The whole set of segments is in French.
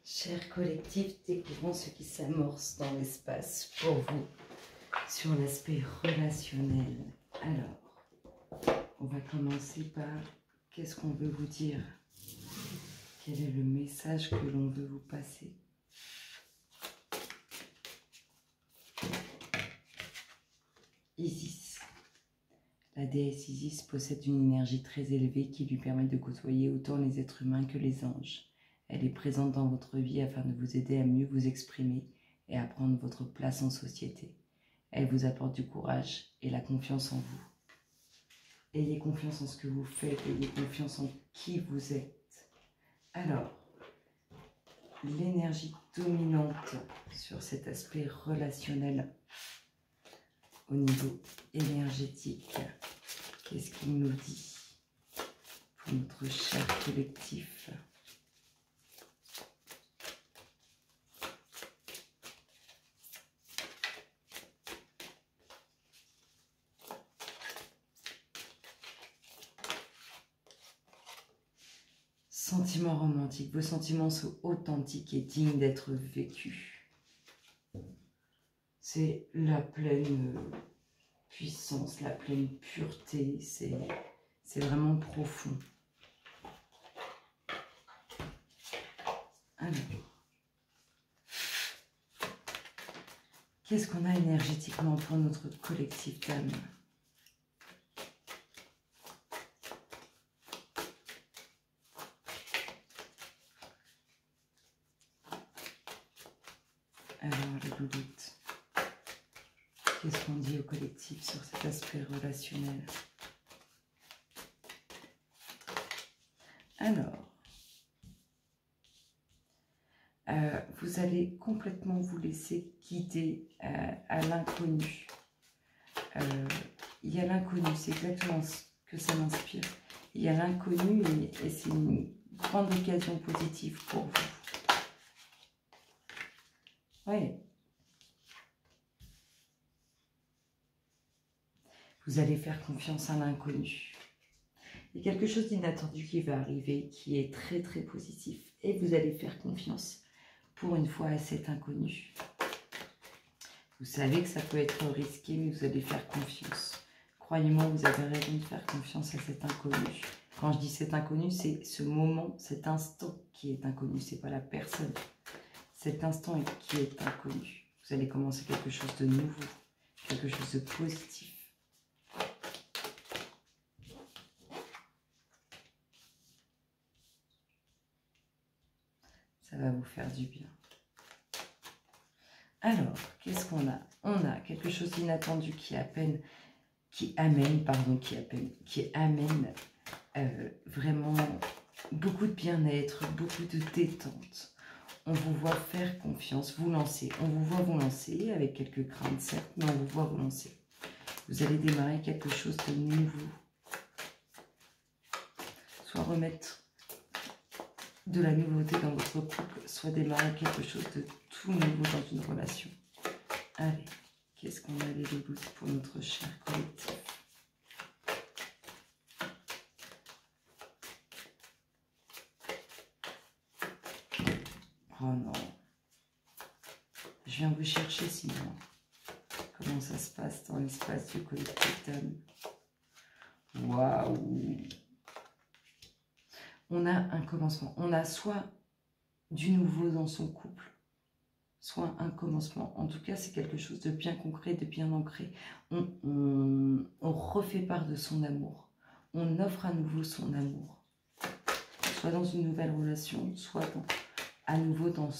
Cher collectif, découvrons ce qui s'amorce dans l'espace pour vous sur l'aspect relationnel. Alors, on va commencer par qu'est-ce qu'on veut vous dire? Quel est le message que l'on veut vous passer? Isis. La déesse Isis possède une énergie très élevée qui lui permet de côtoyer autant les êtres humains que les anges. Elle est présente dans votre vie afin de vous aider à mieux vous exprimer et à prendre votre place en société. Elle vous apporte du courage et la confiance en vous. Ayez confiance en ce que vous faites, ayez confiance en qui vous êtes. Alors, l'énergie dominante sur cet aspect relationnel au niveau énergétique, qu'est-ce qu'il nous dit pour notre cher collectif? Sentiments romantiques, vos sentiments sont authentiques et dignes d'être vécus. C'est la pleine puissance, la pleine pureté, c'est vraiment profond. Alors, qu'est-ce qu'on a énergétiquement pour notre collectif d'âme? Alors, les louloutes, qu'est-ce qu'on dit au collectif sur cet aspect relationnel? Alors, vous allez complètement vous laisser guider à l'inconnu. Il y a l'inconnu, c'est exactement ce que ça m'inspire. Il y a l'inconnu et c'est une grande occasion positive pour vous. Oui. Vous allez faire confiance à l'inconnu. Il y a quelque chose d'inattendu qui va arriver, qui est très très positif. Et vous allez faire confiance pour une fois à cet inconnu. Vous savez que ça peut être risqué, mais vous allez faire confiance. Croyez-moi, vous avez raison de faire confiance à cet inconnu. Quand je dis cet inconnu, c'est ce moment, cet instant qui est inconnu, c'est pas la personne. Cet instant qui est inconnu. Vous allez commencer quelque chose de nouveau, quelque chose de positif. Ça va vous faire du bien. Alors, qu'est-ce qu'on a? On a quelque chose d'inattendu qui amène vraiment beaucoup de bien-être, beaucoup de détente. On vous voit faire confiance, vous lancer. On vous voit vous lancer avec quelques craintes, certes, mais on vous voit vous lancer. Vous allez démarrer quelque chose de nouveau. Soit remettre de la nouveauté dans votre couple, soit démarrer quelque chose de tout nouveau dans une relation. Allez, qu'est-ce qu'on a les louloutes pour notre cher collectif? Oh non. Je viens vous chercher sinon. Comment ça se passe dans l'espace du collectif d'âme? Waouh! On a un commencement. On a soit du nouveau dans son couple, soit un commencement. En tout cas, c'est quelque chose de bien concret, de bien ancré. On refait part de son amour. On offre à nouveau son amour. Soit dans une nouvelle relation, soit à nouveau dans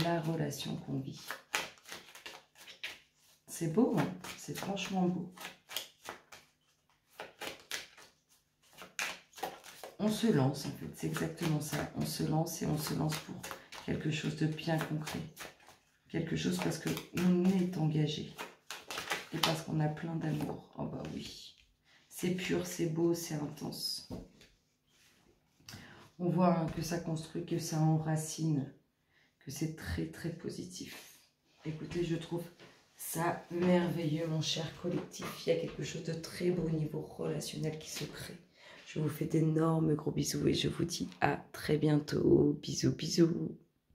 la relation qu'on vit. C'est beau, hein? C'est franchement beau. On se lance, en fait, c'est exactement ça. On se lance et on se lance pour quelque chose de bien concret. Quelque chose parce qu'on est engagé. Et parce qu'on a plein d'amour. Oh bah oui. C'est pur, c'est beau, c'est intense. On voit hein, que ça construit, que ça enracine, que c'est très très positif. Écoutez, je trouve ça merveilleux, mon cher collectif. Il y a quelque chose de très beau au niveau relationnel qui se crée. Je vous fais d'énormes gros bisous et je vous dis à très bientôt. Bisous, bisous.